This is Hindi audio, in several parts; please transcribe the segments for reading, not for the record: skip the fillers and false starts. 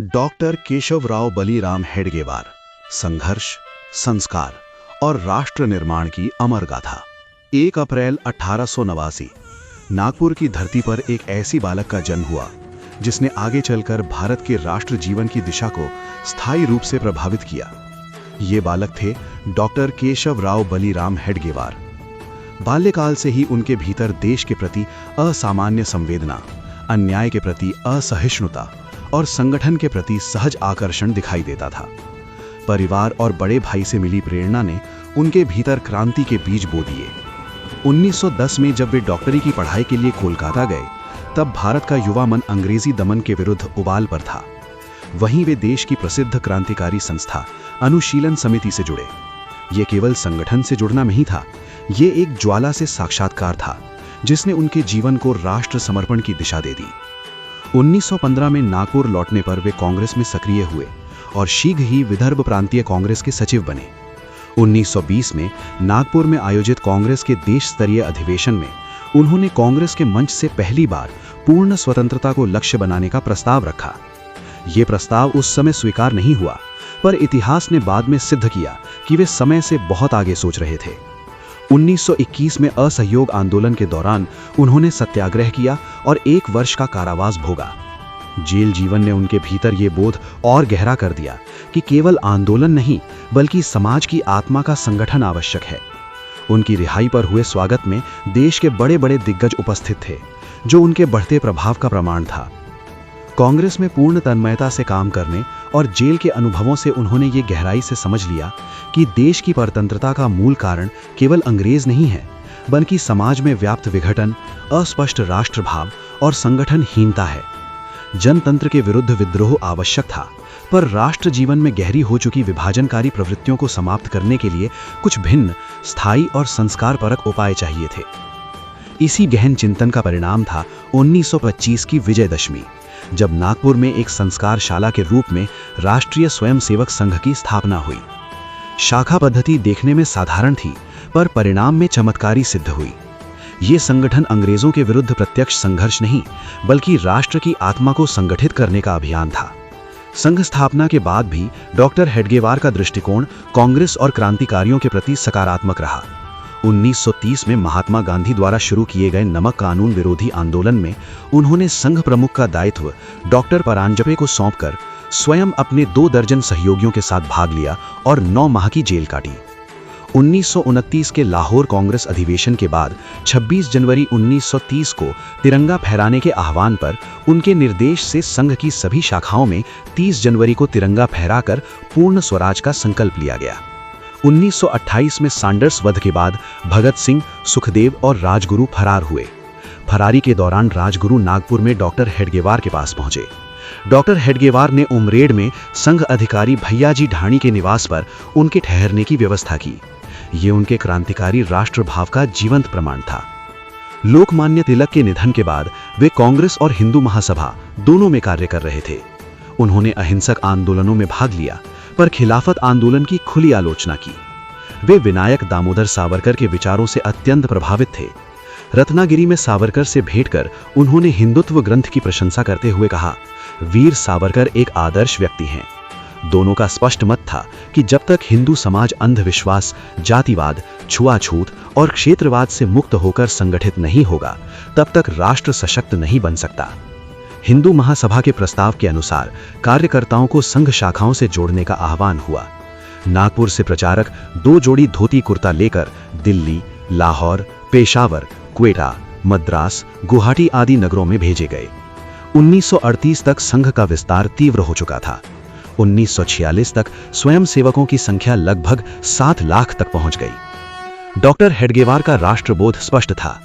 डॉक्टर केशवराव बलीराम हेडगेवार, संघर्ष, संस्कार और राष्ट्र निर्माण की अमर गाथा। 1 अप्रैल 1889 नागपुर की धरती पर एक ऐसी बालक का जन्म हुआ जिसने आगे चलकर भारत के राष्ट्र जीवन की दिशा को स्थायी रूप से प्रभावित किया। ये बालक थे डॉक्टर केशवराव बलीराम हेडगेवार। बाल्यकाल से ही उनके भीतर देश के प्रति असामान्य संवेदना, अन्याय के प्रति असहिष्णुता और संगठन के प्रति सहज आकर्षण दिखाई देता था। परिवार और बड़े भाई से मिली प्रेरणा ने उनके भीतर क्रांति के बीज बो दिए। 1910 में जब वे डॉक्टरी की पढ़ाई के लिए कोलकाता गए, तब भारत का युवा मन अंग्रेजी दमन के विरुद्ध उबाल पर था। वहीं वे देश की प्रसिद्ध क्रांतिकारी संस्था अनुशीलन समिति से जुड़े। ये केवल संगठन से जुड़ना नहीं था, ये एक ज्वाला से साक्षात्कार था जिसने उनके जीवन को राष्ट्र समर्पण की दिशा दे दी। 1915 में नागपुर लौटने पर वे कांग्रेस में सक्रिय हुए और शीघ्र ही विदर्भ प्रांतीय कांग्रेस के सचिव बने। 1920 में नागपुर में आयोजित कांग्रेस के देश स्तरीय अधिवेशन में उन्होंने कांग्रेस के मंच से पहली बार पूर्ण स्वतंत्रता को लक्ष्य बनाने का प्रस्ताव रखा। ये प्रस्ताव उस समय स्वीकार नहीं हुआ, पर इतिहास ने बाद में सिद्ध किया कि वे समय से बहुत आगे सोच रहे थे। 1921 में असहयोग आंदोलन के दौरान उन्होंने सत्याग्रह किया और 1 वर्ष का कारावास भोगा। जेल जीवन ने उनके भीतर ये बोध और गहरा कर दिया कि केवल आंदोलन नहीं, बल्कि समाज की आत्मा का संगठन आवश्यक है। उनकी रिहाई पर हुए स्वागत में देश के बड़े बड़े दिग्गज उपस्थित थे, जो उनके बढ़ते प्रभाव का प्रमाण था। कांग्रेस में पूर्ण तन्मयता से काम करने और जेल के अनुभवों से उन्होंने ये गहराई से समझ लिया कि देश की परतंत्रता का मूल कारण केवल अंग्रेज नहीं है, बल्कि समाज में व्याप्त विघटन, अस्पष्ट राष्ट्रभाव और संगठनहीनता है। जनतंत्र के विरुद्ध विद्रोह आवश्यक था, पर राष्ट्र जीवन में गहरी हो चुकी विभाजनकारी प्रवृत्तियों को समाप्त करने के लिए कुछ भिन्न, स्थायी और संस्कारपरक उपाय चाहिए थे। इसी गहन चिंतन का परिणाम था 1925 की विजयदशमी, जब नागपुर में एक संस्कारशाला के रूप में राष्ट्रीय स्वयंसेवक संघ की स्थापना हुई। शाखा पद्धति देखने में साधारण थी, पर परिणाम में चमत्कारी सिद्ध हुई। ये संगठन अंग्रेजों के विरुद्ध प्रत्यक्ष संघर्ष नहीं, बल्कि राष्ट्र की आत्मा को संगठित करने का अभियान था। संघ स्थापना के बाद भी डॉक्टर हेडगेवार का दृष्टिकोण कांग्रेस और क्रांतिकारियों के प्रति सकारात्मक रहा। 1930 में महात्मा गांधी द्वारा शुरू किए गए नमक कानून विरोधी आंदोलन में उन्होंने संघ प्रमुख का दायित्व डॉक्टर परांजपे को सौंपकर स्वयं अपने 2 दर्जन सहयोगियों के साथ भाग लिया और 9 माह की जेल काटी। 1929 के लाहौर कांग्रेस अधिवेशन के बाद 26 जनवरी 1930 को तिरंगा फहराने के आह्वान पर उनके निर्देश से संघ की सभी शाखाओं में 30 जनवरी को तिरंगा फहराकर पूर्ण स्वराज का संकल्प लिया गया। 1928 में सैंडर्स वध के बाद भगत सिंह, सुखदेव और राजगुरु फरार हुए। फरारी के दौरान राजगुरु नागपुर में डॉक्टर हेडगेवार के पास पहुंचे। डॉक्टर हेडगेवार ने उमरेड में संघ अधिकारी भैयाजी ढाणी के निवास पर उनके ठहरने की व्यवस्था की। ये उनके क्रांतिकारी राष्ट्रभाव का जीवंत प्रमाण था। लोकमान्य तिलक के निधन के बाद वे कांग्रेस और हिंदू महासभा दोनों में कार्य कर रहे थे। उन्होंने अहिंसक आंदोलनों में भाग लिया, पर खिलाफत आंदोलन की खुली आलोचना की। वे विनायक दामोदर सावरकर के विचारों से अत्यंत प्रभावित थे। रत्नागिरी में सावरकर से भेंट कर उन्होंने हिंदुत्व ग्रंथ की प्रशंसा करते हुए कहा, वीर सावरकर एक आदर्श व्यक्ति हैं। दोनों का स्पष्ट मत था कि जब तक हिंदू समाज अंधविश्वास, जातिवाद, छुआछूत और क्षेत्रवाद से मुक्त होकर संगठित नहीं होगा, तब तक राष्ट्र सशक्त नहीं बन सकता। हिंदू महासभा के प्रस्ताव के अनुसार कार्यकर्ताओं को संघ शाखाओं से जोड़ने का आह्वान हुआ। नागपुर से प्रचारक 2 जोड़ी धोती कुर्ता लेकर दिल्ली, लाहौर, पेशावर, क्वेटा, मद्रास, गुवाहाटी आदि नगरों में भेजे गए। 1938 तक संघ का विस्तार तीव्र हो चुका था। 1946 तक स्वयंसेवकों की संख्या लगभग 7 लाख तक पहुंच गई। डॉक्टर हेडगेवार का राष्ट्रबोध स्पष्ट था।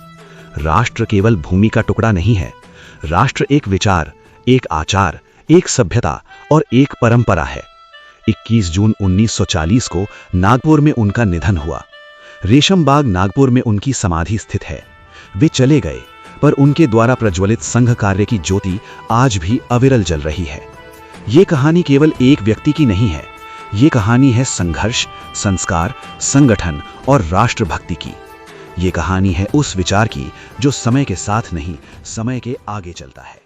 राष्ट्र केवल भूमि का टुकड़ा नहीं है, राष्ट्र एक विचार, एक आचार, एक सभ्यता और एक परंपरा है। 21 जून 1940 को नागपुर में उनका निधन हुआ। रेशमबाग नागपुर में उनकी समाधि स्थित है। वे चले गए, पर उनके द्वारा प्रज्वलित संघ कार्य की ज्योति आज भी अविरल जल रही है। ये कहानी केवल एक व्यक्ति की नहीं है, ये कहानी है संघर्ष, संस्कार, संगठन और राष्ट्रभक्ति की। ये कहानी है उस विचार की जो समय के साथ नहीं, समय के आगे चलता है।